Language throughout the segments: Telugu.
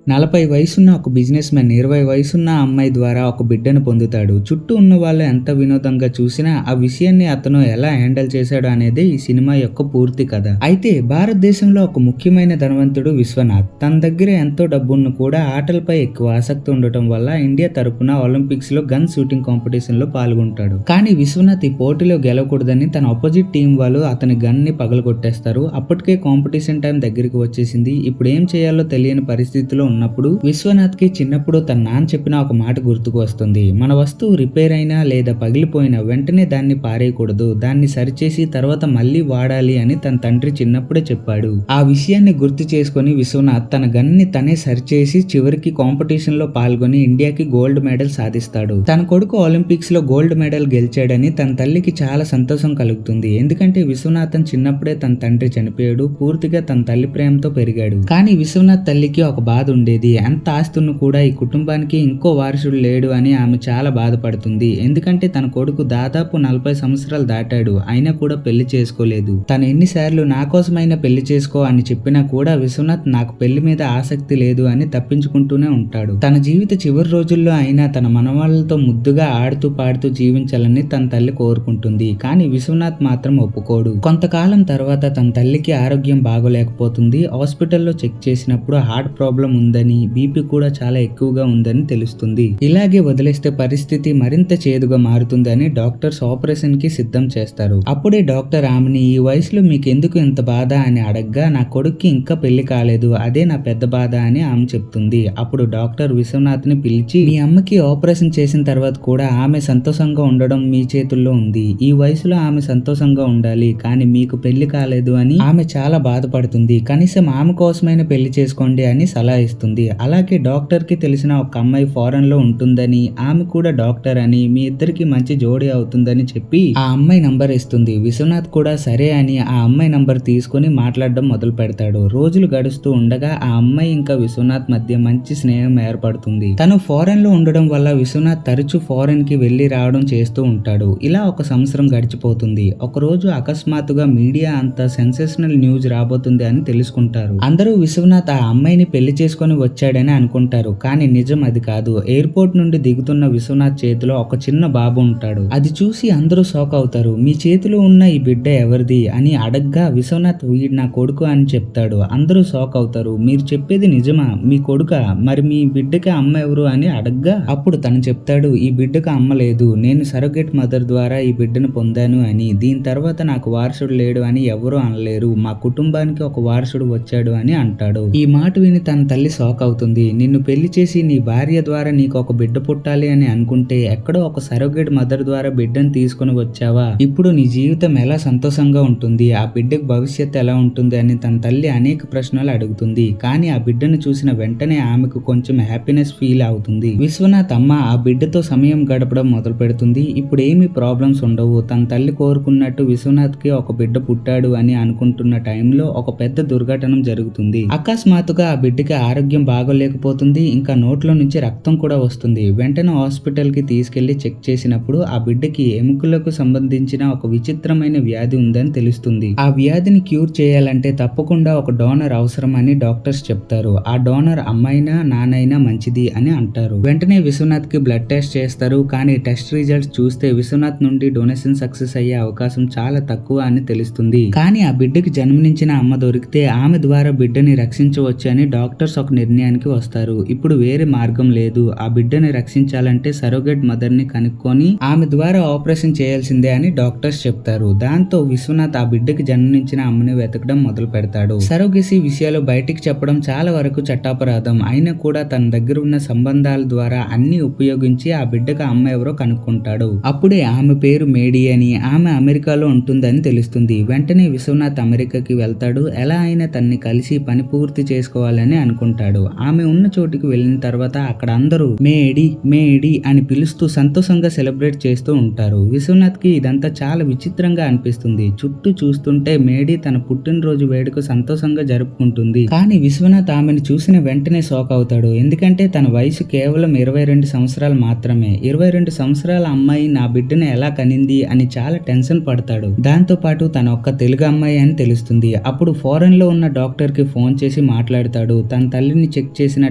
40 వయసున్న ఒక బిజినెస్ మ్యాన్ 20 వయసున్న అమ్మాయి ద్వారా ఒక బిడ్డను పొందుతాడు. చుట్టూ ఉన్న వాళ్ళు ఎంత వినోదంగా చూసినా ఆ విషయాన్ని అతను ఎలా హ్యాండిల్ చేశాడు అనేది ఈ సినిమా యొక్క పూర్తి కథ. అయితే భారతదేశంలో ఒక ముఖ్యమైన ధనవంతుడు విశ్వనాథ్. తన దగ్గర ఎంతో డబ్బున్న కూడా ఆటలపై ఎక్కువ ఆసక్తి ఉండటం వల్ల ఇండియా తరపున ఒలింపిక్స్ లో గన్ షూటింగ్ కాంపిటీషన్ లో పాల్గొంటాడు. కానీ విశ్వనాథ్ ఈ పోటీలో గెలవకూడదని తన ఆపోజిట్ టీం వాళ్ళు అతని గన్ ని పగలగొట్టేస్తారు. అప్పటికే కాంపిటీషన్ టైం దగ్గరికి వచ్చేసింది. ఇప్పుడు ఏం చేయాలో తెలియని పరిస్థితిలో ఉన్నప్పుడు విశ్వనాథ్ కి చిన్నప్పుడు తన నాన్న చెప్పిన ఒక మాట గుర్తుకు వస్తుంది. మన వస్తువు రిపేర్ అయినా లేదా పగిలిపోయినా వెంటనే దాన్ని పారేయకూడదు, దాన్ని సరిచేసి తర్వాత మళ్ళీ వాడాలి అని తన తండ్రి చిన్నప్పుడే చెప్పాడు. ఆ విషయాన్ని గుర్తు చేసుకుని విశ్వనాథ్ తన గన్ ని తనే సరిచేసి చివరికి కాంపిటీషన్ లో పాల్గొని ఇండియాకి గోల్డ్ మెడల్ సాధిస్తాడు. తన కొడుకు ఒలింపిక్స్ లో గోల్డ్ మెడల్ గెలిచాడని తన తల్లికి చాలా సంతోషం కలుగుతుంది. ఎందుకంటే విశ్వనాథన్ చిన్నప్పుడే తన తండ్రి చనిపోయాడు. పూర్తిగా తన తల్లి ప్రేమతో పెరిగాడు. కానీ విశ్వనాథ్ తల్లికి ఒక బాధ ఉండేది. ఎంత ఆస్తున్న కూడా ఈ కుటుంబానికి ఇంకో వారసుడు లేడు అని ఆమె చాలా బాధపడుతుంది. ఎందుకంటే తన కొడుకు దాదాపు 40 సంవత్సరాలు దాటాడు, అయినా కూడా పెళ్లి చేసుకోలేదు. తను ఎన్నిసార్లు నా కోసమైనా పెళ్లి చేసుకో అని చెప్పినా కూడా విశ్వనాథ్ నాకు పెళ్లి మీద ఆసక్తి లేదు అని తప్పించుకుంటూనే ఉంటాడు. తన జీవిత చివరి రోజుల్లో అయినా తన మనవాళ్లతో ముద్దుగా ఆడుతూ పాడుతూ జీవించాలని తన తల్లి కోరుకుంటుంది. కానీ విశ్వనాథ్ మాత్రం ఒప్పుకోడు. కొంతకాలం తర్వాత తన తల్లికి ఆరోగ్యం బాగోలేకపోతుంది. హాస్పిటల్లో చెక్ చేసినప్పుడు హార్ట్ ప్రాబ్లం ఉందని, బీపీ కూడా చాలా ఎక్కువగా ఉందని తెలుస్తుంది. ఇలాగే వదిలేస్తే పరిస్థితి మరింత చేదుగా మారుతుందని డాక్టర్స్ ఆపరేషన్ కి సిద్ధం చేస్తారు. అప్పుడే డాక్టర్ ఆమెని ఈ వయసులో మీకు ఎందుకు ఇంత బాధ అని అడగ్గా నా కొడుక్కి ఇంకా పెళ్లి కాలేదు, అదే నా పెద్ద బాధ అని ఆమె చెప్తుంది. అప్పుడు డాక్టర్ విశ్వనాథ్ ని పిలిచి మీ అమ్మకి ఆపరేషన్ చేసిన తర్వాత కూడా ఆమె సంతోషంగా ఉండడం మీ చేతుల్లో ఉంది. ఈ వయసులో ఆమె సంతోషంగా ఉండాలి, కానీ మీకు పెళ్లి కాలేదు అని ఆమె చాలా బాధపడుతుంది. కనీసం ఆమె కోసమైనా పెళ్లి చేసుకోండి అని సలహా ఇస్తుంది. అలాగే డాక్టర్ కి తెలిసిన ఒక అమ్మాయి ఫారెన్ లో ఉంటుందని, ఆమె కూడా డాక్టర్ అని, మీ ఇద్దరికి మంచి జోడీ అవుతుందని చెప్పి ఆ అమ్మాయి నంబర్ ఇస్తుంది. విశ్వనాథ్ కూడా సరే అని ఆ అమ్మాయి నంబర్ తీసుకుని మాట్లాడడం మొదలు పెడతాడు. రోజులు గడుస్తూ ఉండగా ఆ అమ్మాయి ఇంకా విశ్వనాథ్ మధ్య మంచి స్నేహం ఏర్పడుతుంది. తను ఫారెన్ లో ఉండడం వల్ల విశ్వనాథ్ తరచూ ఫారెన్ కి వెళ్లి రావడం చేస్తూ ఉంటాడు. ఇలా ఒక సంవత్సరం గడిచిపోతుంది. ఒక రోజు అకస్మాత్తుగా మీడియా అంతా సెన్సేషనల్ న్యూస్ రాబోతుంది అని తెలుసుకుంటారు. అందరూ విశ్వనాథ్ ఆ అమ్మాయిని పెళ్లి చేసుకుని వచ్చాడని అనుకుంటారు. కానీ నిజం అది కాదు. ఎయిర్పోర్ట్ నుండి దిగుతున్న విశ్వనాథ్ చేతిలో ఒక చిన్న బాబు ఉంటాడు. అది చూసి అందరూ షాక్ అవుతారు. మీ చేతిలో ఉన్న ఈ బిడ్డ ఎవరిది అని అడగ్గా విశ్వనాథ్ వీడు నా కొడుకు అని చెప్తాడు. అందరూ షాక్ అవుతారు. మీరు చెప్పేది నిజమా? మీ కొడుక? మరి మీ బిడ్డకి అమ్మ ఎవరు అని అడగ్గా అప్పుడు తను చెప్తాడు, ఈ బిడ్డకు అమ్మ లేదు, నేను సరోగేట్ మదర్ ద్వారా ఈ బిడ్డను పొందాను అని. దీని తర్వాత నాకు వారసుడు లేడు అని ఎవరూ అనలేరు, మా కుటుంబానికి ఒక వారసుడు వచ్చాడు అని అంటాడు. ఈ మాట విని తన తల్లి షాక్ అవుతుంది. నిన్ను పెళ్లి చేసి నీ భార్య ద్వారా నీకు ఒక బిడ్డ పుట్టాలి అని అనుకుంటే ఎక్కడో ఒక సరోగేట్ మదర్ ద్వారా బిడ్డను తీసుకుని వచ్చావా? ఇప్పుడు నీ జీవితం ఎలా సంతోషంగా ఉంటుంది, ఆ బిడ్డకు భవిష్యత్తు ఎలా ఉంటుంది అని తన తల్లి అనేక ప్రశ్నలు అడుగుతుంది. కానీ ఆ బిడ్డను చూసిన వెంటనే ఆమెకు కొంచెం హ్యాపీనెస్ ఫీల్ అవుతుంది. విశ్వనాథ్ అమ్మ ఆ బిడ్డతో సమయం గడపడం మొదలు పెడుతుంది. ఇప్పుడు ఏమీ ప్రాబ్లమ్స్ ఉండవు. తన తల్లి కోరుకున్నట్టు విశ్వనాథ్ కి ఒక బిడ్డ పుట్టాడు అని అనుకుంటున్న టైంలో ఒక పెద్ద దుర్ఘటన జరుగుతుంది. అకస్మాత్తుగా ఆ బిడ్డకి ఆరోగ్యం బాగోలేకపోతుంది. ఇంకా నోట్లో నుంచి రక్తం కూడా వస్తుంది. వెంటనే హాస్పిటల్ కి తీసుకెళ్లి చెక్ చేసినప్పుడు ఆ బిడ్డకి ఎముకలకు సంబంధించిన ఒక విచిత్రమైన వ్యాధి ఉందని తెలుస్తుంది. ఆ వ్యాధిని క్యూర్ చేయాలంటే తప్పకుండా ఒక డోనర్ అవసరం అని డాక్టర్స్ చెప్తారు. ఆ డోనర్ అమ్మాయినా నానైనా మంచిది అని అంటారు. వెంటనే విశ్వనాథ్ కి బ్లడ్ టెస్ట్ చేస్తారు. కానీ టెస్ట్ రిజల్ట్స్ చూస్తే విశ్వనాథ్ నుండి డొనేషన్ సక్సెస్ అయ్యే అవకాశం చాలా తక్కువ అని తెలుస్తుంది. కానీ ఆ బిడ్డకి జన్మనించిన అమ్మ దొరికితే ఆమె ద్వారా బిడ్డని రక్షించవచ్చు అని డాక్టర్స్ ఒక నిర్ణయానికి వస్తారు. ఇప్పుడు వేరే మార్గం లేదు. ఆ బిడ్డని రక్షించాలంటే సరోగేట్ మదర్ ని కనుక్కొని ఆమె ద్వారా ఆపరేషన్ చేయాల్సిందే అని డాక్టర్స్ చెప్తారు. దాంతో విశ్వనాథ్ ఆ బిడ్డకి జన్మనించిన అమ్మని వెతకడం మొదలు పెడతాడు. సరోగేసీ విషయాలు బయటికి చెప్పడం చాలా వరకు చట్టాపరాధం. అయినా కూడా తన దగ్గర ఉన్న సంబంధాల ద్వారా అన్ని ఉపయోగించి ఆ బిడ్డకు అమ్మ ఎవరో కనుక్కుంటాడు. అప్పుడే ఆమె పేరు మేడీ అని, ఆమె అమెరికాలో ఉంటుందని తెలుస్తుంది. వెంటనే విశ్వనాథ్ అమెరికాకి వెళ్తాడు. ఎలా అయినా తన్ని కలిసి పని పూర్తి చేసుకోవాలని అనుకుంటాడు. ఆమె ఉన్న చోటుకి వెళ్ళిన తర్వాత అక్కడ అందరూ మేడీ మేడీ అని పిలుస్తూ సంతోషంగా సెలబ్రేట్ చేస్తూ ఉంటారు. విశ్వనాథ్ కి ఇదంతా చాలా విచిత్రంగా అనిపిస్తుంది. చుట్టూ చూస్తుంటే మేడీ తన పుట్టినరోజు వేడుక సంతోషంగా జరుపుకుంటుంది. కానీ విశ్వనాథ్ ఆమెను చూసిన వెంటనే షాక్ అవుతాడు. ఎందుకంటే తన వయసు కేవలం 22 సంవత్సరాలు మాత్రమే. 22 సంవత్సరాల అమ్మాయి నా బిడ్డను ఎలా కనింది అని చాలా టెన్షన్ పడతాడు. దాంతో పాటు తన ఒక్క తెలుగు అమ్మాయి అని తెలుస్తుంది. అప్పుడు ఫారెన్ లో ఉన్న డాక్టర్ కి ఫోన్ చేసి మాట్లాడతాడు. తన తల్లి తల్లిని చెక్ చేసిన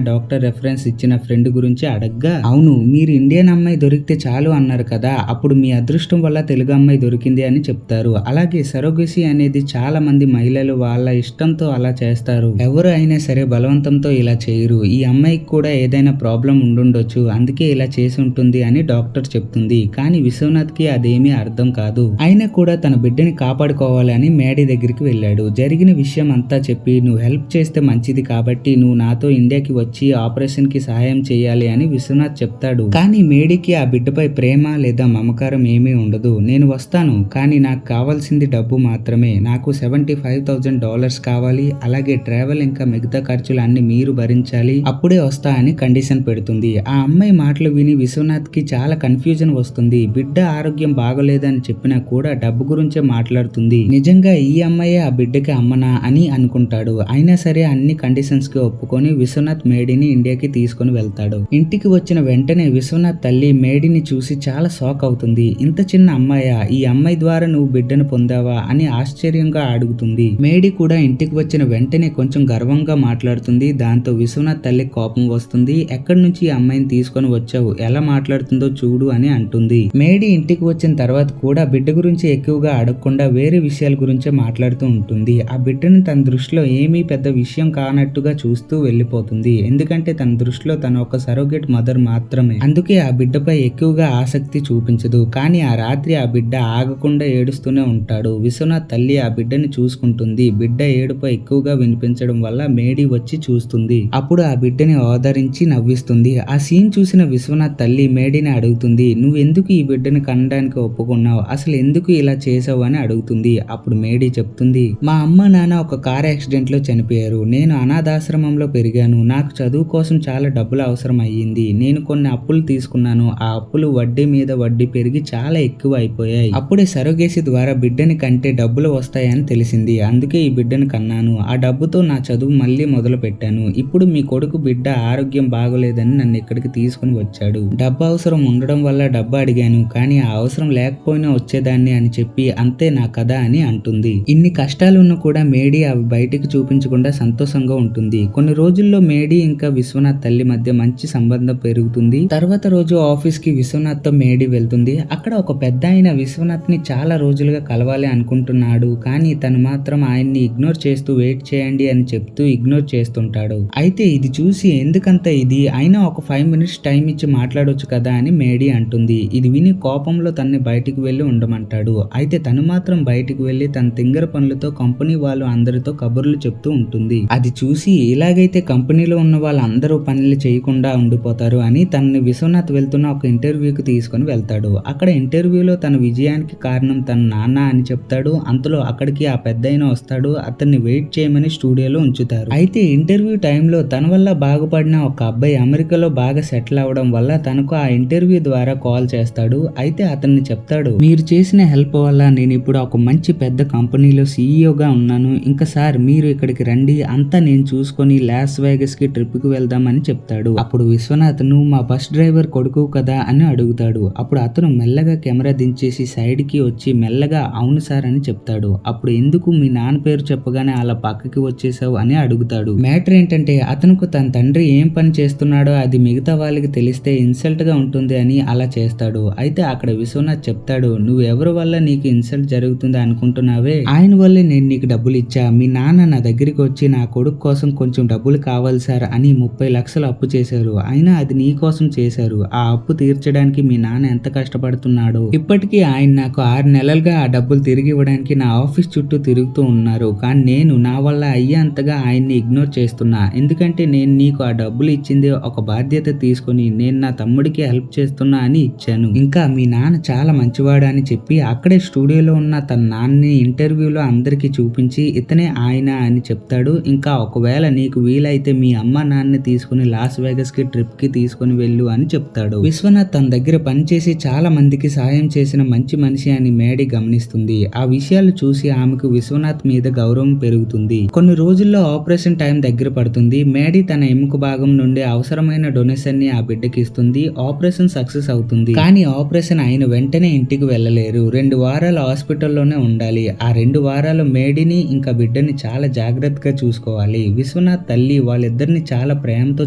డాక్టర్ రెఫరెన్స్ ఇచ్చిన ఫ్రెండ్ గురించి అడగ్గా, అవును మీరు ఇండియన్ అమ్మాయి దొరికితే చాలు అన్నారు కదా, అప్పుడు మీ అదృష్టం వల్ల తెలుగు అమ్మాయి దొరికింది అని చెప్తారు. అలాగే సరోగసీ అనేది చాలా మంది మహిళలు వాళ్ళ ఇష్టంతో అలా చేస్తారు. ఎవరు అయినా సరే బలవంతంతో ఇలా చేయరు. ఈ అమ్మాయికి కూడా ఏదైనా ప్రాబ్లం ఉండుండొచ్చు, అందుకే ఇలా చేసి ఉంటుంది అని డాక్టర్ చెప్తుంది. కానీ విశ్వనాథ్ కి అదేమీ అర్థం కాదు. అయినా కూడా తన బిడ్డని కాపాడుకోవాలని మేడీ దగ్గరికి వెళ్ళాడు. జరిగిన విషయం అంతా చెప్పి, నువ్వు హెల్ప్ చేస్తే మంచిది కాబట్టి నువ్వు నాతో ఇండియాకి వచ్చి ఆపరేషన్ కి సహాయం చేయాలి అని విశ్వనాథ్ చెప్తాడు. కానీ మేడీకి ఆ బిడ్డపై ప్రేమ లేదా మమకారం ఏమీ ఉండదు. నేను వస్తాను, కానీ నాకు కావాల్సింది డబ్బు మాత్రమే. నాకు $75,000 కావాలి. అలాగే ట్రావెల్ ఇంకా మిగతా ఖర్చులు అన్ని మీరు భరించాలి, అప్పుడే వస్తా అని కండిషన్ పెడుతుంది. ఆ అమ్మాయి మాటలు విని విశ్వనాథ్ కి చాలా కన్ఫ్యూజన్ వస్తుంది. బిడ్డ ఆరోగ్యం బాగోలేదని చెప్పినా కూడా డబ్బు గురించే మాట్లాడుతుంది. నిజంగా ఈ అమ్మాయే ఆ బిడ్డకి అమ్మనా అని అనుకుంటాడు. అయినా సరే అన్ని కండిషన్స్ కి ఒప్పుకొని విశ్వనాథ్ మేడీని ఇండియాకి తీసుకుని వెళ్తాడు. ఇంటికి వచ్చిన వెంటనే విశ్వనాథ్ తల్లి మేడీని చూసి చాలా షాక్ అవుతుంది. ఇంత చిన్న అమ్మాయా, ఈ అమ్మాయి ద్వారా నువ్వు బిడ్డను పొందావా అని ఆశ్చర్యంగా అడుగుతుంది. మేడీ కూడా ఇంటికి వచ్చిన వెంటనే కొంచెం గర్వంగా మాట్లాడుతుంది. దాంతో విశ్వనాథ్ తల్లి కోపం వస్తుంది. ఎక్కడి నుంచి ఈ అమ్మాయిని తీసుకొని వచ్చావు, ఎలా మాట్లాడుతుందో చూడు అని అంటుంది. మేడీ ఇంటికి వచ్చిన తర్వాత కూడా బిడ్డ గురించి ఎక్కువగా అడగకుండా వేరే విషయాల గురించే మాట్లాడుతూ ఉంటుంది. ఆ బిడ్డను తన దృష్టిలో ఏమీ పెద్ద విషయం కానట్టుగా చూస్తూ వెళ్ళిపోతుంది. ఎందుకంటే తన దృష్టిలో తన ఒక సరోగేట్ మదర్ మాత్రమే, అందుకే ఆ బిడ్డపై ఎక్కువగా ఆసక్తి చూపించదు. కానీ ఆ రాత్రి ఆ బిడ్డ ఆగకుండా ఏడుస్తూనే ఉంటాడు. విశ్వనాథ్ తల్లి ఆ బిడ్డని చూసుకుంటుంది. బిడ్డ ఏడుపు ఎక్కువగా వినిపించడం వల్ల మేడీ వచ్చి చూస్తుంది. అప్పుడు ఆ బిడ్డని ఓదారించి నవ్విస్తుంది. ఆ సీన్ చూసిన విశ్వనాథ్ తల్లి మేడీని అడుగుతుంది, నువ్వెందుకు ఈ బిడ్డని కనడానికి ఒప్పుకున్నావు, అసలు ఎందుకు ఇలా చేసావు అని అడుగుతుంది. అప్పుడు మేడీ చెప్తుంది, మా అమ్మ నాన్న ఒక కార్ యాక్సిడెంట్ లో చనిపోయారు. నేను అనాథాశ్రమంలో పెరిగాను. నాకు చదువు కోసం చాలా డబ్బులు అవసరం అయ్యింది. నేను కొన్ని అప్పులు తీసుకున్నాను. ఆ అప్పులు వడ్డీ మీద వడ్డీ పెరిగి చాలా ఎక్కువ అయిపోయాయి. అప్పుడే సరోగేసి ద్వారా బిడ్డని కంటే డబ్బులు వస్తాయని తెలిసింది. అందుకే ఈ బిడ్డను కన్నాను. ఆ డబ్బుతో నా చదువు మళ్ళీ మొదలు పెట్టాను. ఇప్పుడు మీ కొడుకు బిడ్డ ఆరోగ్యం బాగోలేదని నన్ను ఇక్కడికి తీసుకుని వచ్చాడు. డబ్బు అవసరం ఉండడం వల్ల డబ్బు అడిగాను, కానీ ఆ అవసరం లేకపోయినా వచ్చేదాన్ని అని చెప్పి అంతే నా కథ అని అంటుంది. ఇన్ని కష్టాలున్నా కూడా మేడీ అవి బయటికి చూపించకుండా సంతోషంగా ఉంటుంది. కొన్ని రోజుల్లో మేడీ ఇంకా విశ్వనాథ్ తల్లి మధ్య మంచి సంబంధం పెరుగుతుంది. తర్వాత రోజు ఆఫీస్ కి విశ్వనాథ్ తో మేడీ వెళ్తుంది. అక్కడ ఒక పెద్ద ఆయన విశ్వనాథ్ ని చాలా రోజులుగా కలవాలి అనుకుంటున్నాడు. కానీ తను మాత్రం ఆయన్ని ఇగ్నోర్ చేస్తూ వెయిట్ చేయండి అని చెప్తూ ఇగ్నోర్ చేస్తుంటాడు. అయితే ఇది చూసి ఎందుకంత ఇది, అయినా ఒక 5 minutes టైం ఇచ్చి మాట్లాడొచ్చు కదా అని మేడీ అంటుంది. ఇది విని కోపంలో తన్ని బయటికి వెళ్లి ఉండమంటాడు. అయితే తను మాత్రం బయటికి వెళ్లి తన తింగర పనులతో కంపెనీ వాళ్ళు అందరితో కబుర్లు చెప్తూ ఉంటుంది. అది చూసి ఇలాగైతే కంపెనీలో ఉన్న వాళ్ళందరూ పనులు చేయకుండా ఉండిపోతారు అని తనని విశ్వనాథ్ వెళ్తున్న ఒక ఇంటర్వ్యూకి తీసుకుని వెళ్తాడు. అక్కడ ఇంటర్వ్యూలో తన విజయానికి కారణం తన నాన్న అని చెప్తాడు. అంతలో అక్కడికి ఆ పెద్దయిన వస్తాడు. అతన్ని వెయిట్ చేయమని స్టూడియోలో ఉంచుతారు. అయితే ఇంటర్వ్యూ టైంలో తన వల్ల బాగుపడిన ఒక అబ్బాయి అమెరికాలో బాగా సెటిల్ అవడం వల్ల తనకు ఆ ఇంటర్వ్యూ ద్వారా కాల్ చేస్తాడు. అయితే అతన్ని చెప్తాడు, మీరు చేసిన హెల్ప్ వల్ల నేను ఇప్పుడు ఒక మంచి పెద్ద కంపెనీలో సీఈఓగా ఉన్నాను. ఇంకా సార్ మీరు ఇక్కడికి రండి, అంతా నేను చూసుకొని లాస్ వేగస్ కి ట్రిప్ కి వెళ్దామని చెప్తాడు. అప్పుడు విశ్వనాథ్, నువ్వు మా బస్ డ్రైవర్ కొడుకు కదా అని అడుగుతాడు. అప్పుడు అతను మెల్లగా కెమెరా దించేసి సైడ్ కి వచ్చి మెల్లగా అవును సార్ అని చెప్తాడు. అప్పుడు ఎందుకు మీ నాన్న పేరు చెప్పగానే అలా పక్కకి వచ్చేసావు అని అడుగుతాడు. మ్యాటర్ ఏంటంటే అతనుకు తన తండ్రి ఏం పని చేస్తున్నాడో అది మిగతా వాళ్ళకి తెలిస్తే ఇన్సల్ట్ గా ఉంటుంది అని అలా చేస్తాడు. అయితే అక్కడ విశ్వనాథ్ చెప్తాడు, నువ్వు ఎవరి వల్ల నీకు ఇన్సల్ట్ జరుగుతుంది అనుకుంటున్నావే, ఆయన వల్లే నేను నీకు డబ్బులు ఇచ్చా. మీ నాన్న నా దగ్గరికి వచ్చి నా కొడుకు కోసం కొంచెం డబ్బులు కావాలి సార్ అని 30 లక్షలు అప్పు చేశారు. అయినా అది నీ కోసం చేశారు. ఆ అప్పు తీర్చడానికి మీ నాన్న ఎంత కష్టపడుతున్నాడో. ఇప్పటికీ ఆయన నాకు 6 నెలలుగా ఆ డబ్బులు తిరిగి ఇవ్వడానికి నా ఆఫీస్ చుట్టూ తిరుగుతూ ఉన్నారు. కానీ నేను నా వల్ల అయ్యేంతగా ఆయన్ని ఇగ్నోర్ చేస్తున్నా. ఎందుకంటే నేను నీకు ఆ డబ్బులు ఇచ్చింది ఒక బాధ్యత తీసుకుని నేను నా తమ్ముడికి హెల్ప్ చేస్తున్నా అని ఇచ్చాను. ఇంకా మీ నాన్న చాలా మంచివాడు అని చెప్పి అక్కడే స్టూడియోలో ఉన్న తన నాన్నని ఇంటర్వ్యూలో అందరికి చూపించి ఇతనే ఆయన అని చెప్తాడు. ఇంకా ఒకవేళ నీకు వీలైతే మీ అమ్మ నాన్నని తీసుకుని లాస్ వేగస్ కి ట్రిప్ కి తీసుకుని వెళ్ళు అని చెప్తాడు. విశ్వనాథ్ తన దగ్గర పనిచేసి చాలా మందికి సాయం చేసిన మంచి మనిషి అని మేడీ గమనిస్తుంది. ఆ విషయాలు చూసి ఆమెకు విశ్వనాథ్ మీద గౌరవం పెరుగుతుంది. కొన్ని రోజుల్లో ఆపరేషన్ టైం దగ్గర పడుతుంది. మేడీ తన ఎముక భాగం నుండి అవసరమైన డొనేషన్ ని ఆ బిడ్డకి ఇస్తుంది. ఆపరేషన్ సక్సెస్ అవుతుంది. కానీ ఆపరేషన్ అయిన వెంటనే ఇంటికి వెళ్ళలేరు. 2 వారాలు హాస్పిటల్లోనే ఉండాలి. ఆ 2 వారాలు మేడీని ఇంకా బిడ్డని చాలా జాగ్రత్తగా చూసుకోవాలి. విశ్వనాథ్ తల్లి తల్లి వాళ్ళిద్దరిని చాలా ప్రేమతో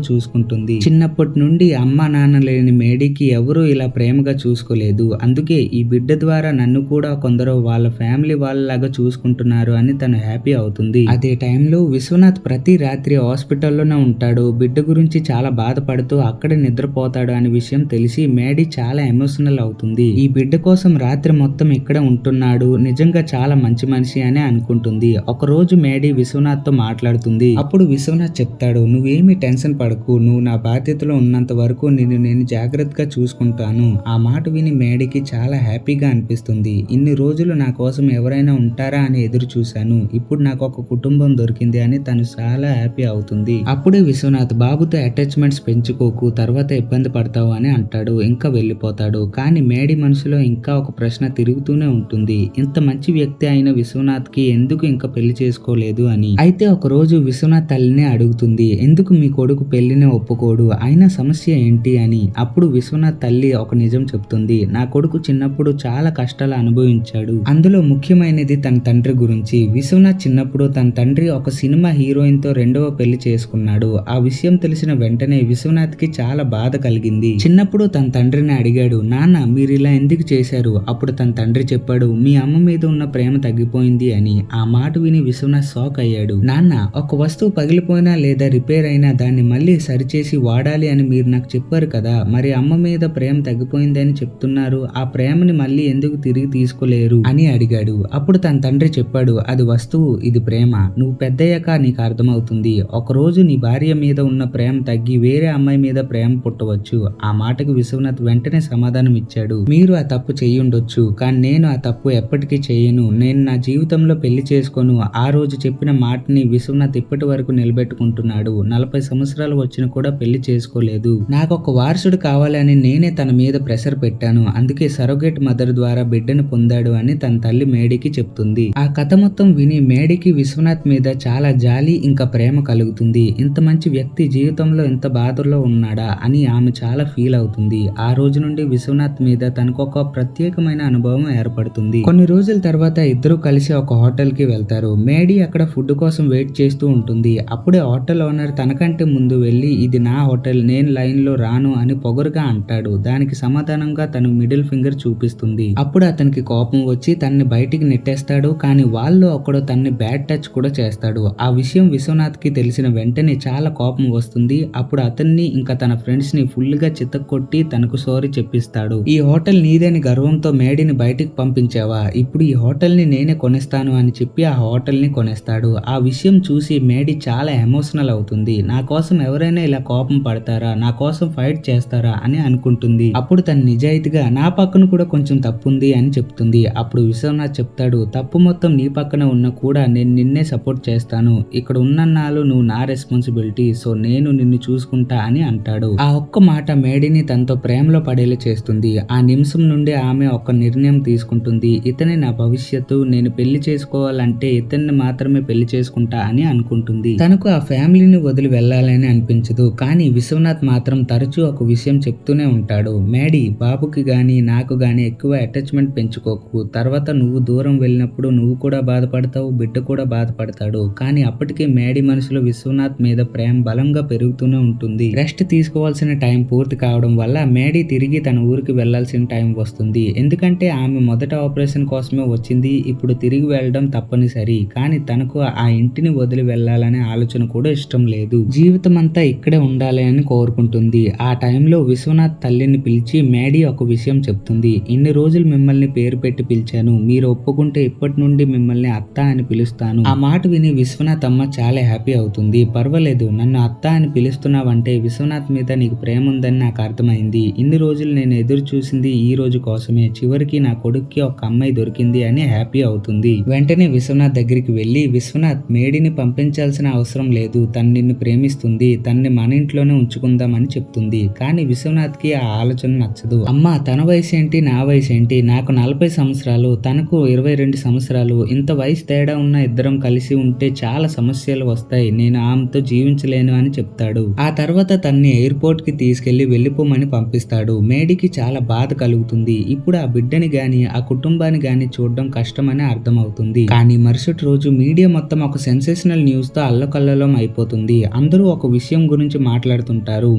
చూసుకుంటుంది. చిన్నప్పటి నుండి అమ్మ నాన్న లేని మేడీకి ఎవరూ ఇలా ప్రేమగా చూసుకోలేదు. అందుకే ఈ బిడ్డ ద్వారా నన్ను కూడా కొందరు వాళ్ళ ఫ్యామిలీ వాళ్ళలాగా చూసుకుంటున్నారు అని తను హ్యాపీ అవుతుంది. అదే టైంలో విశ్వనాథ్ ప్రతి రాత్రి హాస్పిటల్లోనే ఉంటాడు. బిడ్డ గురించి చాలా బాధపడుతూ అక్కడే నిద్రపోతాడు అనే విషయం తెలిసి మేడీ చాలా ఎమోషనల్ అవుతుంది. ఈ బిడ్డ కోసం రాత్రి మొత్తం ఇక్కడ ఉంటున్నాడు, నిజంగా చాలా మంచి మనిషి అని అనుకుంటుంది. ఒక రోజు మేడీ విశ్వనాథ్ తో మాట్లాడుతుంది. అప్పుడు విశ్వనాథ్ చెప్తాడు, నువ్వేమీ టెన్షన్ పడకు, నువ్వు నా బాధ్యతలో ఉన్నంత వరకు నిన్ను నేను జాగ్రత్తగా చూసుకుంటాను. ఆ మాట విని మేడీకి చాలా హ్యాపీగా అనిపిస్తుంది. ఇన్ని రోజులు నా కోసం ఎవరైనా ఉంటారా అని ఎదురు చూశాను, ఇప్పుడు నాకు ఒక కుటుంబం దొరికింది అని తను చాలా హ్యాపీ అవుతుంది. అప్పుడే విశ్వనాథ్, బాబుతో అటాచ్మెంట్స్ పెంచుకోకు, తర్వాత ఇబ్బంది పడతావు అని అంటాడు. ఇంకా వెళ్ళిపోతాడు. కానీ మేడీ మనసులో ఇంకా ఒక ప్రశ్న తిరుగుతూనే ఉంటుంది, ఇంత మంచి వ్యక్తి అయిన విశ్వనాథ్ కి ఎందుకు ఇంకా పెళ్లి చేసుకోలేదు అని. అయితే ఒక రోజు విశ్వనాథ్ తల్లిని అడుగుతుంది, ఎందుకు మీ కొడుకు పెళ్లిని ఒప్పుకోడు, అయినా సమస్య ఏంటి అని. అప్పుడు విశ్వనాథ్ తల్లి ఒక నిజం చెప్తుంది, నా కొడుకు చిన్నప్పుడు చాలా కష్టాలు అనుభవించాడు, అందులో ముఖ్యమైనది తన తండ్రి గురించి. విశ్వనాథ్ చిన్నప్పుడు తన తండ్రి ఒక సినిమా హీరోయిన్ తో రెండవ పెళ్లి చేసుకున్నాడు. ఆ విషయం తెలిసిన వెంటనే విశ్వనాథ్ కి చాలా బాధ కలిగింది. చిన్నప్పుడు తన తండ్రిని అడిగాడు, నాన్న మీరు ఇలా ఎందుకు చేశారు. అప్పుడు తన తండ్రి చెప్పాడు, మీ అమ్మ మీద ఉన్న ప్రేమ తగ్గిపోయింది అని. ఆ మాట విని విశ్వనాథ్ షాక్ అయ్యాడు. నాన్న, ఒక వస్తువు పగిలిపోయినా లేదా రిపేర్ అయినా దాన్ని మళ్ళీ సరిచేసి వాడాలి అని మీరు నాకు చెప్పారు కదా, మరి అమ్మ మీద ప్రేమ తగ్గిపోయింది అని చెప్తున్నారు, ఆ ప్రేమని మళ్ళీ ఎందుకు తిరిగి తీసుకోలేరు అని అడిగాడు. అప్పుడు తన తండ్రి చెప్పాడు, అది వస్తువు, ఇది ప్రేమ, నువ్వు పెద్దయ్యాక నీకు అర్థమవుతుంది. ఒక రోజు నీ భార్య మీద ఉన్న ప్రేమ తగ్గి వేరే అమ్మాయి మీద ప్రేమ పుట్టవచ్చు. ఆ మాటకు విశ్వనాథ్ వెంటనే సమాధానం ఇచ్చాడు, మీరు ఆ తప్పు చెయ్యుండొచ్చు, కానీ నేను ఆ తప్పు ఎప్పటికీ చేయను. నేను నా జీవితంలో పెళ్లి చేసుకోను. ఆ రోజు చెప్పిన మాటని విశ్వనాథ్ ఇప్పటి వరకు నిలబెట్టుకుంటున్నాడు. 40 సంవత్సరాలు వచ్చిన కూడా పెళ్లి చేసుకోలేదు. నాకు ఒక వారసుడు కావాలని నేనే తన మీద ప్రెషర్ పెట్టాను, అందుకే సరోగేట్ మదర్ ద్వారా బిడ్డను పొందాడు అని తన తల్లి మేడీకి చెప్తుంది. ఆ కథ మొత్తం విని మేడీకి విశ్వనాథ్ మీద చాలా జాలి ఇంకా ప్రేమ కలుగుతుంది. ఇంత మంచి వ్యక్తి జీవితంలో ఇంత బాధల్లో ఉన్నాడా అని ఆమె చాలా ఫీల్ అవుతుంది. ఆ రోజు నుండి విశ్వనాథ్ మీద తనకు ఒక ప్రత్యేకమైన అనుభవం ఏర్పడుతుంది. కొన్ని రోజుల తర్వాత ఇద్దరు కలిసి ఒక హోటల్ కి వెళ్తారు. మేడీ అక్కడ ఫుడ్ కోసం వెయిట్ చేస్తూ ఉంటుంది. అప్పుడే హోటల్ ఓనర్ తనకంటే ముందు వెళ్లి, ఇది నా హోటల్, నేను లైన్ లో రాను అని పొగరుగా అంటాడు. దానికి సమాధానంగా తను మిడిల్ ఫింగర్ చూపిస్తుంది. అప్పుడు అతనికి కోపం వచ్చి తనని బయటికి నెట్టేస్తాడు. కానీ వాళ్ళు ఒకడు తనని బ్యాడ్ టచ్ కూడా చేస్తాడు. ఆ విషయం విశ్వనాథ్ కి తెలిసిన వెంటనే చాలా కోపం వస్తుంది. అప్పుడు అతన్ని ఇంకా తన ఫ్రెండ్స్ ని ఫుల్ గా చితక్కొట్టి తనకు సారీ చెప్పిస్తాడు. ఈ హోటల్ నీదని గర్వంతో మేడీని బయటికి పంపించావా, ఇప్పుడు ఈ హోటల్ ని నేనే కొనేస్తాను అని చెప్పి ఆ హోటల్ ని కొనేస్తాడు. ఆ విషయం చూసి మేడీ చాలా ఎమోషనల్ అవుతుంది. నా కోసం ఎవరైనా ఇలా కోపం పడతారా, నా కోసం ఫైట్ చేస్తారా అని అనుకుంటుంది. అప్పుడు తన నిజాయితీగా, నా పక్కన కూడా కొంచెం తప్పుంది అని చెప్తుంది. అప్పుడు విశ్వనాథ్ చెప్తాడు, తప్పు మొత్తం నీ పక్కన ఉన్న కూడా నేను నిన్నే సపోర్ట్ చేస్తాను, ఇక్కడ ఉన్నన్నాళ్ళు నువ్వు నా రెస్పాన్సిబిలిటీ, సో నేను నిన్ను చూసుకుంటా అని అంటాడు. ఆ ఒక్క మాట మేడీని తనతో ప్రేమలో పడేలా చేస్తుంది. ఆ నిమిషం నుండి ఆమె ఒక నిర్ణయం తీసుకుంటుంది, ఇతనే నా భవిష్యత్తు, నేను పెళ్లి చేసుకోవాలంటే ఇతన్ని మాత్రమే పెళ్లి చేసుకుంటా అని అనుకుంటుంది. తనకు ఆ ఫ్యామిలీని వదిలి వెళ్ళాలని అనిపించదు. కానీ విశ్వనాథ్ మాత్రం తరచూ ఒక విషయం చెప్తూనే ఉంటాడు, మేడీ, బాబుకి గాని నాకు గాని ఎక్కువ అటాచ్మెంట్ పెంచుకోకు, తర్వాత నువ్వు దూరం వెళ్ళినప్పుడు నువ్వు కూడా బాధపడతావు, బిడ్డ కూడా బాధపడతాడు. కానీ అప్పటికే మేడీ మనసులో విశ్వనాథ్ మీద ప్రేమ బలంగా పెరుగుతూనే ఉంటుంది. రెస్ట్ తీసుకోవాల్సిన టైం పూర్తి కావడం వల్ల మేడీ తిరిగి తన ఊరికి వెళ్లాల్సిన టైం వస్తుంది. ఎందుకంటే ఆమె మొదట ఆపరేషన్ కోసమే వచ్చింది, ఇప్పుడు తిరిగి వెళ్ళడం తప్పనిసరి. కానీ తనకు ఆ ఇంటిని వదిలి వెళ్లాలనే ఆలోచన కూడా ఇష్టం లేదు. జీవితం అంతా ఇక్కడే ఉండాలి అని కోరుకుంటుంది. ఆ టైంలో విశ్వనాథ్ తల్లిని పిలిచి మేడీ ఒక విషయం చెప్తుంది, ఇన్ని రోజులు మిమ్మల్ని పేరు పెట్టి పిలిచాను, మీరు ఒప్పుకుంటే ఇప్పటి నుండి మిమ్మల్ని అత్త అని పిలుస్తాను. ఆ మాట విని విశ్వనాథ్ అమ్మ చాలా హ్యాపీ అవుతుంది. పర్వాలేదు, నన్ను అత్త అని పిలుస్తున్నావంటే విశ్వనాథ్ మీద నీకు ప్రేమ ఉందని నాకు అర్థమైంది. ఇన్ని రోజులు నేను ఎదురు చూసింది ఈ రోజు కోసమే, చివరికి నా కొడుక్కి ఒక అమ్మాయి దొరికింది అని హ్యాపీ అవుతుంది. వెంటనే విశ్వనాథ్ దగ్గరికి వెళ్లి, విశ్వనాథ్, మేడీని పంపించాల్సిన అవసరం లేదు, తను నిన్ను ప్రేమిస్తుంది, తనని మన ఇంట్లోనే ఉంచుకుందామని చెప్తుంది. కానీ విశ్వనాథ్ కి ఆ ఆలోచన నచ్చదు. అమ్మ, తన వయసు ఏంటి, నా వయసు ఏంటి, నాకు 40 సంవత్సరాలు, తనకు 22 సంవత్సరాలు, ఇంత వయసు తేడా ఉన్న ఇద్దరం కలిసి ఉంటే చాలా సమస్యలు వస్తాయి, నేను ఆమెతో జీవించలేను అని చెప్తాడు. ఆ తర్వాత తన్ని ఎయిర్పోర్ట్ కి తీసుకెళ్లి వెళ్లిపోమని పంపిస్తాడు. మేడీకి చాలా బాధ కలుగుతుంది. ఇప్పుడు ఆ బిడ్డని గాని ఆ కుటుంబాన్ని గాని చూడడం కష్టమని అర్థమవుతుంది. కానీ మరుసటి రోజు మీడియా మొత్తం ఒక సెన్సేషనల్ న్యూస్ తో అల్లకల్లలో ప్రమాదం అయిపోతుంది. అందరూ ఒక విషయం గురించి మాట్లాడుతుంటారు.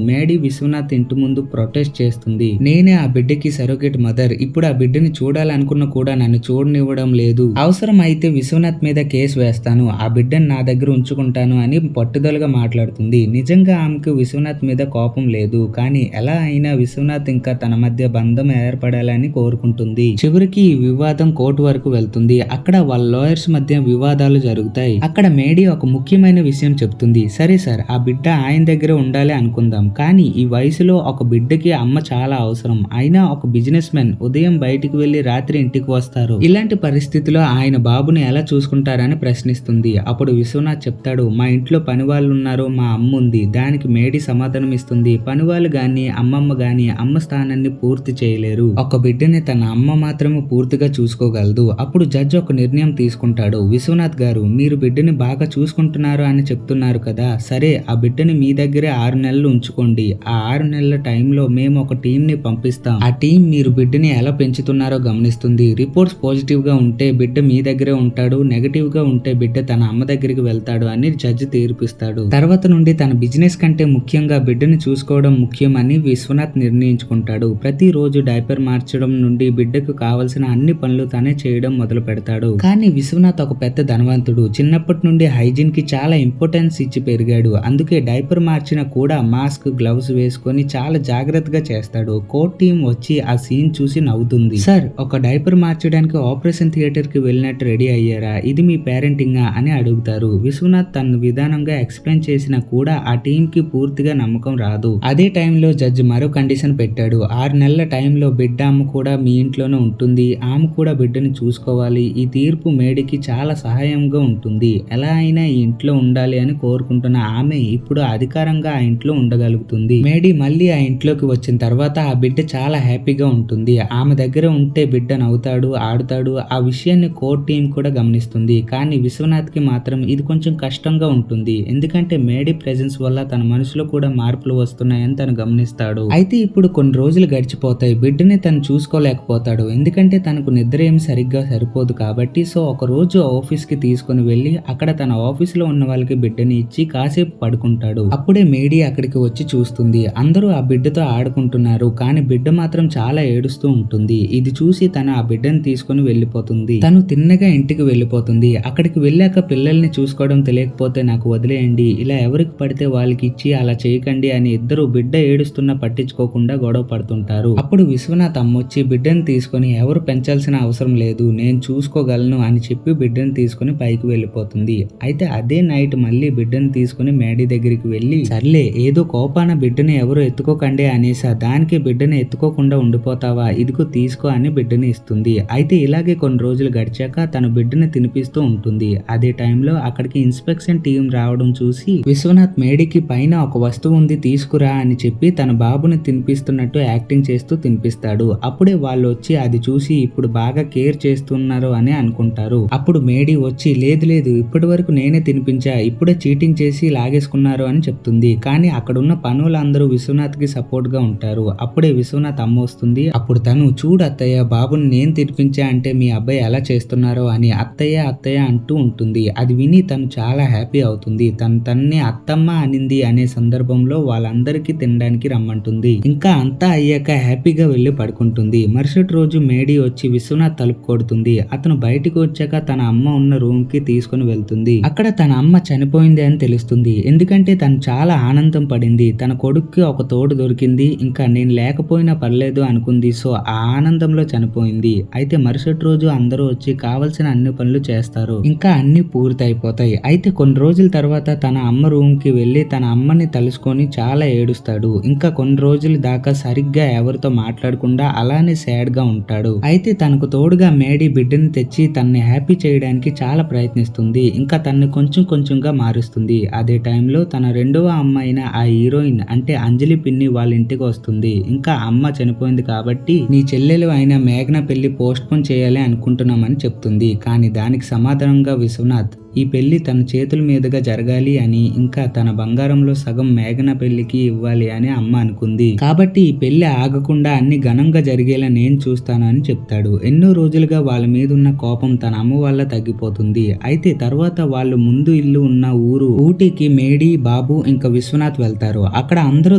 మేడీ విశ్వనాథ్ ఇంటి ముందు ప్రొటెస్ట్ చేస్తుంది. నేనే ఆ బిడ్డకి సరోగేట్ మదర్. ఇప్పుడు ఆ బిడ్డని చూడాలనుకున్న కూడా నన్ను చూడనివ్వడం లేదు. అవసరం అయితే విశ్వనాథ్ మీద కేసు వేస్తాను. ఆ బిడ్డని నా దగ్గర ఉంచుకుంటాను అని పట్టుదలగా మాట్లాడుతుంది. నిజంగా ఆమెకు విశ్వనాథ్ మీద కోపం లేదు. కానీ ఎలా అయినా విశ్వనాథ్ ఇంకా తన మధ్య బంధం ఏర్పడాలని కోరుకుంటుంది. చివరికి ఈ వివాదం కోర్టు వరకు వెళ్తుంది. అక్కడ వాళ్ళ లాయర్స్ మధ్య వివాదాలు జరుగుతాయి. అక్కడ మేడీ ఒక ముఖ్యమైన విషయం చెప్తుంది. సరే సార్, ఆ బిడ్డ ఆయన దగ్గర ఉండాలి అనుకుందాం. కానీ ఈ వయసులో ఒక బిడ్డకి అమ్మ చాలా అవసరం. అయినా ఒక బిజినెస్ మ్యాన్ ఉదయం బయటికి వెళ్లి రాత్రి ఇంటికి వస్తారు. ఇలాంటి పరిస్థితిలో ఆయన బాబుని ఎలా చూసుకుంటారని ప్రశ్నిస్తుంది. అప్పుడు విశ్వనాథ్ చెప్తాడు, మా ఇంట్లో పని వాళ్ళు ఉన్నారు, మా అమ్మ ఉంది. దానికి మేడీ సమాధానం ఇస్తుంది, పనివాళ్ళు గాని అమ్మమ్మ గాని అమ్మ స్థానాన్ని పూర్తి చేయలేరు. ఒక బిడ్డని తన అమ్మ మాత్రమే పూర్తిగా చూసుకోగలదు. అప్పుడు జడ్జి ఒక నిర్ణయం తీసుకుంటాడు. విశ్వనాథ్ గారు, మీరు బిడ్డని బాగా చూసుకుంటున్నారు అని చెప్తున్నారు కదా, సరే ఆ బిడ్డని మీ దగ్గరే 6 నెలలు ఉంచుకోండి. ఆ 6 నెలల టైంలో మేము ఒక టీం ని పంపిస్తాం. ఆ టీం మీరు బిడ్డని ఎలా పెంచుతున్నారో గమనిస్తుంది. రిపోర్ట్స్ పాజిటివ్ గా ఉంటే బిడ్డ మీ దగ్గరే ఉంటాడు, నెగటివ్ గా ఉంటే బిడ్డ తన అమ్మ దగ్గరికి వెళ్తాడు అని జడ్జి తీర్పిస్తాడు. తర్వాత నుండి తన బిజినెస్ కంటే ముఖ్యంగా బిడ్డని చూసుకోవడం ముఖ్యమని విశ్వనాథ్ నిర్ణయించుకుంటాడు. ప్రతిరోజు డైపర్ మార్చడం నుండి బిడ్డకు కావలసిన అన్ని పనులు తనే చేయడం మొదలు పెడతాడు. కానీ విశ్వనాథ్ ఒక పెద్ద ధనవంతుడు. చిన్నప్పటి నుండి హైజీన్ కి చాలా ఇంపార్టెన్స్ ఇచ్చి పెరిగాడు. అందుకే డైపర్ మార్చినా కూడా మాస్క్, గ్లౌస్ వేసుకొని చాలా జాగ్రత్తగా చేస్తాడు. కోర్ట్ టీం వచ్చి ఆ సీన్ చూసి నవ్వుతుంది. సార్, ఒక డైపర్ మార్చడానికి ఆపరేషన్ థియేటర్ కి వెళ్ళినట్టు రెడీ అయ్యారా? ఇది మీ పేరెంటింగా అని అడుగుతారు. విశ్వనాథ్ తన విధానంగా ఎక్స్ప్లెయిన్ చేసినా కూడా ఆ టీం కి పూర్తిగా నమ్మకం రాదు. అదే టైంలో జడ్జి మరో కండిషన్ పెట్టాడు. 6 నెలల టైంలో బిడ్డ అమ్మ కూడా మీ ఇంట్లోనే ఉంటుంది. ఆమె కూడా బిడ్డని చూసుకోవాలి. ఈ తీర్పు మేడీకి చాలా సహాయంగా ఉంటుంది. ఎలా అయినా ఈ ఇంట్లో ఉండాలి అని కోరుకుంటున్న ఆమె ఇప్పుడు అధికారంగా ఆ ఇంట్లో ఉండగలుగుతుంది. మేడీ మళ్ళీ ఆ ఇంట్లోకి వచ్చిన తర్వాత ఆ బిడ్డ చాలా హ్యాపీగా ఉంటుంది. ఆమె దగ్గర ఉంటే బిడ్డ నవ్వుతాడు, ఆడుతాడు. ఆ విషయాన్ని కోర్ట్ టీం కూడా గమనిస్తుంది. కానీ విశ్వనాథ్ కి మాత్రం ఇది కొంచెం కష్టంగా ఉంటుంది. ఎందుకంటే మేడీ ప్రెజెన్స్ వల్ల తన మనసులో కూడా మార్పులు వస్తున్నాయని తను గమనిస్తాడు. అయితే ఇప్పుడు కొన్ని రోజులు గడిచిపోతాయి. బిడ్డని తను చూసుకోలేకపోతాడు. ఎందుకంటే తనకు నిద్ర ఏమి సరిగ్గా సరిపోదు కాబట్టి. సో ఒక రోజు ఆఫీస్ కి తీసుకుని వెళ్లి అక్కడ తన ఆఫీస్ లో ఉన్న వాళ్ళకి బిడ్డని ఇచ్చి కాసేపు పడుకుంటాడు. అప్పుడే మేడీ అక్కడికి వచ్చి చూస్తుంది. అందరూ ఆ బిడ్డతో ఆడుకుంటున్నారు. కానీ బిడ్డ మాత్రం చాలా ఏడుస్తూ ఉంటుంది. ఇది చూసి తను ఆ బిడ్డని తీసుకుని వెళ్లిపోతుంది. తను తిన్నగా ఇంటికి వెళ్లిపోతుంది. అక్కడికి వెళ్ళాక పిల్లల్ని చూసుకోవడం తెలియకపోతే నాకు వదిలేయండి, ఇలా ఎవరికి పడితే వాళ్ళకి ఇచ్చి అలా చేయకండి అని ఇద్దరు బిడ్డ ఏడుస్తున్నా పట్టించుకోకుండా గొడవ పడుతుంటారు. అప్పుడు విశ్వనాథ్ అమ్మొచ్చి బిడ్డని తీసుకుని ఎవరు పెంచాల్సిన అవసరం లేదు, నేను చూసుకోగలను అని చెప్పి బిడ్డని తీసుకుని పైకి వెళ్ళిపోతుంది. అయితే అదే నైట్ మళ్ళీ బిడ్డని తీసుకుని మేడీ దగ్గరికి వెళ్ళి, సర్లే ఏదో కోపాన బిడ్డని ఎవరు ఎత్తుకోకండి అనేసా, దానికి బిడ్డని ఎత్తుకోకుండా ఉండిపోతావా, ఇదిగో తీసుకో అని బిడ్డని ఇస్తుంది. అయితే ఇలాగే కొన్ని రోజులు గడిచాక తను బిడ్డని తినిపిస్తూ ఉంటుంది. అదే టైంలో అక్కడికి ఇన్స్పెక్షన్ టీం రావడం చూసి విశ్వనాథ్ మేడీకి పైన ఒక వస్తువు ఉంది తీసుకురా అని చెప్పి తన బాబుని తినిపిస్తున్నట్టు యాక్టింగ్ చేస్తూ తినిపిస్తాడు. అప్పుడే వాళ్ళు వచ్చి అది చూసి ఇప్పుడు బాగా కేర్ చేస్తున్నారు అని అనుకుంటారు. అప్పుడు మేడీ వచ్చి లేదు లేదు, ఇప్పటి వరకు నేనే తినిపించా, ఇప్పుడే చీటింగ్ చేసి లాగేసుకున్నారు అని చెప్తుంది. కానీ అక్కడున్న పనులందరూ విశ్వనాథ్ కి సపోర్ట్ గా ఉంటారు. అప్పుడే విశ్వనాథ్ అమ్మ వస్తుంది. అప్పుడు తను, చూడు అత్తయ్య, బాబుని నేను తినిపించా అంటే మీ అబ్బాయి ఎలా చేస్తున్నారో అని అత్తయ్య అత్తయ్య అంటూ ఉంటుంది. అది విని తను చాలా హ్యాపీ అవుతుంది. తన్ని అత్తమ్మ అనింది అనే సందర్భంలో వాళ్ళందరికీ తినడానికి రమ్మంటుంది. ఇంకా అంతా అయ్యాక హ్యాపీగా వెళ్లి పడుకుంటుంది. మరుసటి రోజు మేడీ వచ్చి విశ్వనాథ్ తలుపు కొడుతుంది. అతను బయటికి వచ్చాక తన అమ్మ ఉన్న రూమ్ కి తీసుకుని వెళ్తుంది. అక్కడ తన అమ్మ చనిపోయింది అని తెలుస్తుంది. ఎందుకంటే తను చాలా ఆనందం పడింది. తన కొడుక్కి ఒక తోడు దొరికింది. ఇంకా నేను లేకపోయినా పర్లేదు అనుకుంది. సో ఆ ఆనందంలో చనిపోయింది. అయితే మరుసటి రోజు అందరూ వచ్చి కావలసిన అన్ని పనులు చేస్తారు. ఇంకా అన్ని పూర్తి అయిపోతాయి. అయితే కొన్ని రోజుల తర్వాత తన అమ్మ రూమ్ కి వెళ్లి తన అమ్మని తలుసుకొని చాలా ఏడుస్తాడు. ఇంకా కొన్ని రోజుల దాకా సరిగ్గా ఎవరితో మాట్లాడకుండా అలానే సాడ్ గా ఉంటాడు. అయితే తనకు తోడుగా మేడీ బిడ్డని తెచ్చి తనని హ్యాపీ చేయడానికి చాలా ప్రయత్నిస్తుంది. ఇంకా తనని కొంచెం కొంచెంగా మారుస్తుంది. అదే టైంలో తన రెండవ అమ్మ అయిన ఆ హీరోయిన్ అంటే అంజలి పిన్ని వాళ్ళ ఇంటికి వస్తుంది. ఇంకా అమ్మ చనిపోయింది కాబట్టి నీ చెల్లెలు అయిన మేఘన పెళ్లి పోస్ట్ పోన్ చేయాలి అనుకుంటున్నామని చెప్తుంది. కానీ దానికి సమాధానంగా విశ్వనాథ్, ఈ పెళ్లి తన చేతుల మీదుగా జరగాలి అని, ఇంకా తన బంగారంలో సగం మేఘన పెళ్లికి ఇవ్వాలి అని అమ్మ అనుకుంది. కాబట్టి ఈ పెళ్లి ఆగకుండా అన్ని ఘనంగా జరిగేలా నేను చూస్తాను అని చెప్తాడు. ఎన్నో రోజులుగా వాళ్ళ మీద ఉన్న కోపం తన అమ్మ వల్ల తగ్గిపోతుంది. అయితే తర్వాత వాళ్ళు ముందు ఇల్లు ఉన్న ఊరు ఊటీకి మేడి, బాబు ఇంకా విశ్వనాథ్ వెళ్తారు. అక్కడ అందరూ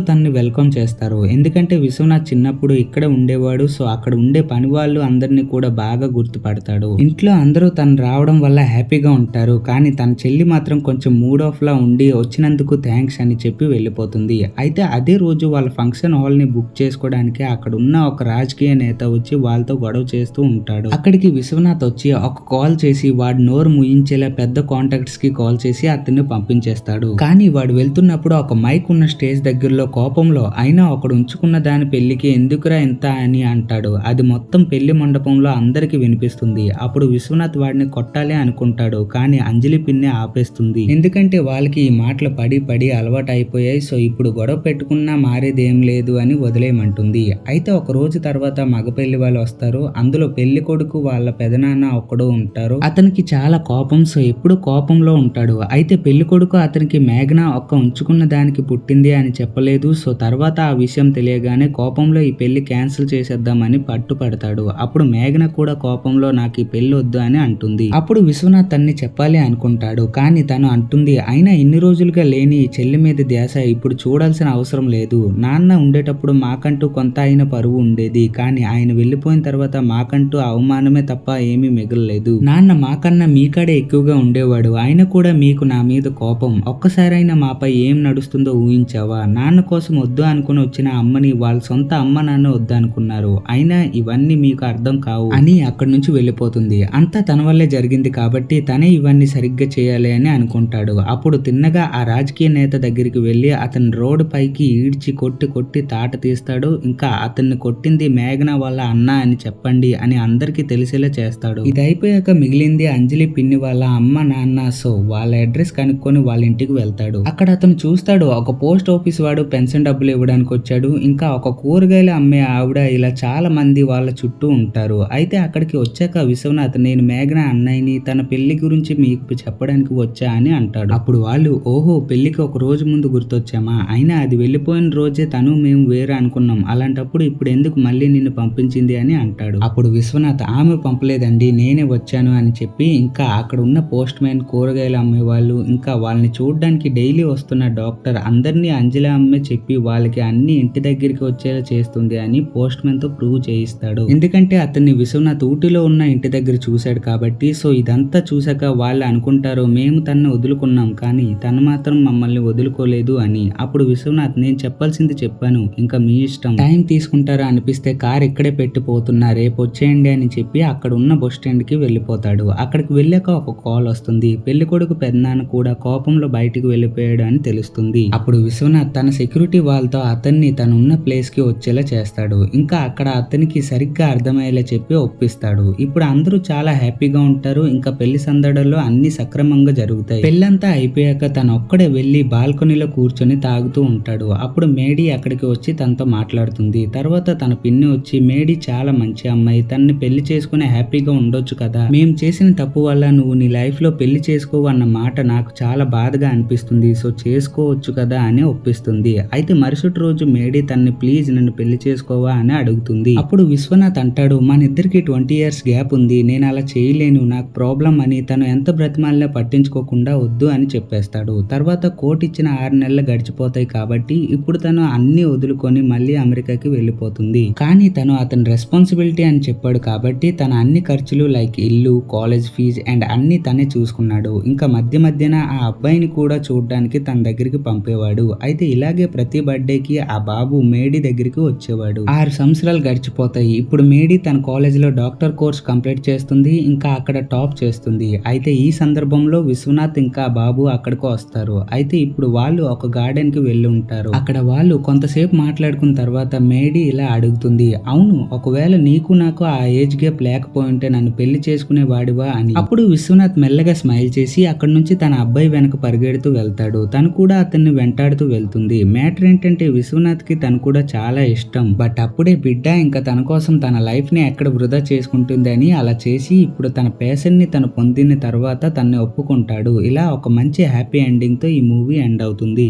తనని వెల్కమ్ చేస్తారు. ఎందుకంటే విశ్వనాథ్ చిన్నప్పుడు ఇక్కడ ఉండేవాడు. సో అక్కడ ఉండే పని వాళ్ళు అందరినీ కూడా బాగా గుర్తుపడతాడు. ఇంట్లో అందరూ తను రావడం వల్ల హ్యాపీగా ఉంటారు. కానీ తన చెల్లి మాత్రం కొంచెం మూడ్ ఆఫ్ లా ఉండి వచ్చినందుకు థ్యాంక్స్ అని చెప్పి వెళ్ళిపోతుంది. అయితే అదే రోజు వాళ్ళ ఫంక్షన్ హాల్ ని బుక్ చేసుకోవడానికి అక్కడ ఉన్న ఒక రాజకీయ నేత వచ్చి వాళ్ళతో గొడవ చేస్తూ ఉంటాడు. అక్కడికి విశ్వనాథ్ వచ్చి ఒక కాల్ చేసి వాడు నోరు ముయించేలా పెద్ద కాంటాక్ట్స్ కి కాల్ చేసి అతన్ని పంపించేస్తాడు. కానీ వాడు వెళ్తున్నప్పుడు ఒక మైక్ ఉన్న స్టేజ్ దగ్గరలో కోపంలో అయినా ఒకడు ఉంచుకున్న దాని పెళ్లికి ఎందుకురా ఇంత అని అంటాడు. అది మొత్తం పెళ్లి మండపంలో అందరికి వినిపిస్తుంది. అప్పుడు విశ్వనాథ్ వాడిని కొట్టాలి అనుకుంటాడు. కానీ అంజలి పిన్ని ఆపేస్తుంది. ఎందుకంటే వాళ్ళకి ఈ మాటలు పడి పడి అలవాటు అయిపోయాయి. సో ఇప్పుడు గొడవ పెట్టుకున్నా మారేదేం లేదు అని వదిలేయమంటుంది. అయితే ఒక రోజు తర్వాత మగ పెళ్లి వాళ్ళు వస్తారు. అందులో పెళ్లి కొడుకు వాళ్ళ పెదనాన్న ఒక్కడు ఉంటారు. అతనికి చాలా కోపం. సో ఎప్పుడు కోపంలో ఉంటాడు. అయితే పెళ్లి కొడుకు అతనికి మేఘన ఒక్క ఉంచుకున్న దానికి పుట్టింది అని చెప్పలేదు. సో తర్వాత ఆ విషయం తెలియగానే కోపంలో ఈ పెళ్లి క్యాన్సిల్ చేసేద్దామని పట్టుపడతాడు. అప్పుడు మేఘన కూడా కోపంలో నాకు ఈ పెళ్లి వద్దు అని అంటుంది. అప్పుడు విశ్వనాథ్ తన్ని చెప్పాలి అనుకుంటాడు. కానీ తను అంటుంది, అయినా ఇన్ని రోజులుగా లేని ఈ చెల్లి మీద ధ్యాస ఇప్పుడు చూడాల్సిన అవసరం లేదు. నాన్న ఉండేటప్పుడు మాకంటూ కొంత అయిన పరువు ఉండేది. కానీ ఆయన వెళ్ళిపోయిన తర్వాత మాకంటూ అవమానమే తప్ప ఏమీ మిగలలేదు. నాన్న మాకన్నా మీకాడే ఎక్కువగా ఉండేవాడు. ఆయన కూడా మీకు నా మీద కోపం. ఒక్కసారైనా మాపై ఏం నడుస్తుందో ఊహించావా? నాన్న కోసం వద్దు అనుకుని వచ్చిన అమ్మని వాళ్ళ సొంత అమ్మ నాన్న వద్దనుకున్నారు. అయినా ఇవన్నీ మీకు అర్థం కావు అని అక్కడి నుంచి వెళ్ళిపోతుంది. అంతా తన వల్లే జరిగింది కాబట్టి తనే ఇవన్నీ సరిగ్గా చేయాలి అని అనుకుంటాడు. అప్పుడు తిన్నగా ఆ రాజకీయ నేత దగ్గరికి వెళ్లి అతని రోడ్డు పైకి ఈడ్చి కొట్టి కొట్టి తాట తీస్తాడు. ఇంకా అతన్ని కొట్టింది మేఘన వాళ్ళ అన్న అని చెప్పండి అని అందరికి తెలిసేలా చేస్తాడు. ఇది అయిపోయాక మిగిలింది అంజలి పిన్ని వాళ్ళ అమ్మ నాన్న. సో వాళ్ళ అడ్రస్ కనుక్కొని వాళ్ళ ఇంటికి వెళ్తాడు. అక్కడ అతను చూస్తాడు ఒక పోస్ట్ ఆఫీస్ వాడు పెన్షన్ డబ్బులు ఇవ్వడానికి వచ్చాడు. ఇంకా ఒక కూరగాయలు అమ్మే ఆవిడ, ఇలా చాలా మంది వాళ్ళ చుట్టూ ఉంటారు. అయితే అక్కడికి వచ్చాక విశ్వనాథ్ నేను మేఘన అన్నయ్యని తన పెళ్లి గురించి మీకు చెప్పడానికి వచ్చా అని అంటాడు. అప్పుడు వాళ్ళు ఓహో పెళ్లికి ఒక రోజు ముందు గుర్తొచ్చామా? అయినా అది వెళ్ళిపోయిన రోజే తను మేము వేరే అనుకున్నాం. అలాంటప్పుడు ఇప్పుడు ఎందుకు మళ్ళీ నిన్ను పంపించింది అని అంటాడు. అప్పుడు విశ్వనాథ్ ఆమె పంపలేదండి నేనే వచ్చాను అని చెప్పి ఇంకా అక్కడ ఉన్న పోస్ట్ మ్యాన్, కూరగాయలు అమ్మే వాళ్ళు, ఇంకా వాళ్ళని చూడడానికి డైలీ వస్తున్న డాక్టర్ అందరినీ అంజలి అమ్మే చెప్పి వాళ్ళకి అన్ని ఇంటి దగ్గరికి వచ్చేలా చేస్తుంది అని పోస్ట్ మ్యాన్ తో ప్రూవ్ చేయిస్తాడు. ఎందుకంటే అతన్ని విశ్వనాథ్ ఊటీలో ఉన్న ఇంటి దగ్గర చూశాడు కాబట్టి. సో ఇదంతా చూసాక వాళ్ళు అనుకుంటారు మేము తనని వదులుకున్నాం కానీ తను మాత్రం మమ్మల్ని వదులుకోలేదు అని. అప్పుడు విశ్వనాథ్ నేను చెప్పాల్సింది చెప్పాను, ఇంకా మీ ఇష్టం. టైం తీసుకుంటారా అనిపిస్తే కార్ ఇక్కడే పెట్టిపోతున్నా, రేపు వచ్చేయండి అని చెప్పి అక్కడ ఉన్న బస్ స్టాండ్ కి వెళ్ళిపోతాడు. అక్కడికి వెళ్ళాక ఒక కాల్ వస్తుంది. పెళ్లి కొడుకు పెద్దనాన్న కూడా కోపంలో బయటికి వెళ్ళిపోయాడు అని తెలుస్తుంది. అప్పుడు విశ్వనాథ్ తన సెక్యూరిటీ వాళ్ళతో అతన్ని తనున్న ప్లేస్ కి వచ్చేలా చేస్తాడు. ఇంకా అక్కడ అతనికి సరిగ్గా అర్థమయ్యేలా చెప్పి ఒప్పిస్తాడు. ఇప్పుడు అందరూ చాలా హ్యాపీగా ఉంటారు. ఇంకా పెళ్లి సందడిలో అన్ని సక్రమంగా జరుగుతాయి. పెళ్ళంతా అయిపోయాక తను ఒక్కడే వెళ్లి బాల్కనీలో కూర్చొని తాగుతూ ఉంటాడు. అప్పుడు మేడీ అక్కడికి వచ్చి తనతో మాట్లాడుతుంది. తర్వాత తన పిన్ని వచ్చి మేడీ చాలా మంచి అమ్మాయి, తనని పెళ్లి చేసుకుని హ్యాపీగా ఉండొచ్చు కదా, మేము చేసిన తప్పు వల్ల నువ్వు నీ లైఫ్ లో పెళ్లి చేసుకోవు అన్న మాట నాకు చాలా బాధగా అనిపిస్తుంది. సో చేసుకోవచ్చు కదా అని ఒప్పిస్తుంది. అయితే మరుసటి రోజు మేడీ తనని ప్లీజ్ నన్ను పెళ్లి చేసుకోవా అని అడుగుతుంది. అప్పుడు విశ్వనాథ్ అంటాడు మన ఇద్దరికి 20 years గ్యాప్ ఉంది, నేను అలా చేయలేను, నాకు ప్రాబ్లం అని. తను ఎంత బ్రతిమాలినా పట్టించుకోకుండా వద్దు అని చెప్పేస్తాడు. తర్వాత కోర్టు ఇచ్చిన 6 నెలలు గడిచిపోతాయి కాబట్టి ఇప్పుడు తను అన్ని వదులుకొని మళ్ళీ అమెరికాకి వెళ్ళిపోతుంది. కానీ తను అతని రెస్పాన్సిబిలిటీ అని చెప్పాడు కాబట్టి తన అన్ని ఖర్చులు లైక్ ఇల్లు, కాలేజ్ ఫీజు అండ్ అన్ని తనే చూసుకున్నాడు. ఇంకా మధ్య మధ్యన ఆ అబ్బాయిని కూడా చూడడానికి తన దగ్గరికి పంపేవాడు. అయితే ఇలాగే ప్రతి బర్త్డేకి ఆ బాబు మేడీ దగ్గరికి వచ్చేవాడు. 6 సంవత్సరాలు గడిచిపోతాయి. ఇప్పుడు మేడీ తన కాలేజ్ లో డాక్టర్ కోర్స్ కంప్లీట్ చేస్తుంది. ఇంకా అక్కడ టాప్ చేస్తుంది. అయితే ఈ సందర్భంలో విశ్వనాథ్ ఇంకా బాబు అక్కడికి వస్తారు. అయితే ఇప్పుడు వాళ్ళు ఒక గార్డెన్ కి వెళ్ళి ఉంటారు. అక్కడ వాళ్ళు కొంతసేపు మాట్లాడుకున్న తర్వాత మేడీ ఇలా అడుగుతుంది, అవును ఒకవేళ నీకు నాకు ఆ ఏజ్ గ్యాప్ లేకపోయింటే నన్ను పెళ్లి చేసుకునే వాడివా అని. అప్పుడు విశ్వనాథ్ మెల్లగా స్మైల్ చేసి అక్కడ నుంచి తన అబ్బాయి వెనక పరిగెడుతూ వెళ్తాడు. తను కూడా అతన్ని వెంటాడుతూ వెళ్తుంది. మ్యాటర్ ఏంటంటే విశ్వనాథ్ కి తను కూడా చాలా ఇష్టం. బట్ అప్పుడే బిడ్డ ఇంకా తన కోసం తన లైఫ్ ని ఎక్కడ వృధా చేసుకుంటుంది అని అలా చేసి ఇప్పుడు తన పేషెంట్ ని తను పొందిన తర్వాత తన్ని ఒప్పుకుంటాడు. ఇలా ఒక మంచి హ్యాపీ ఎండింగ్‌తో ఈ మూవీ ఎండ్ అవుతుంది.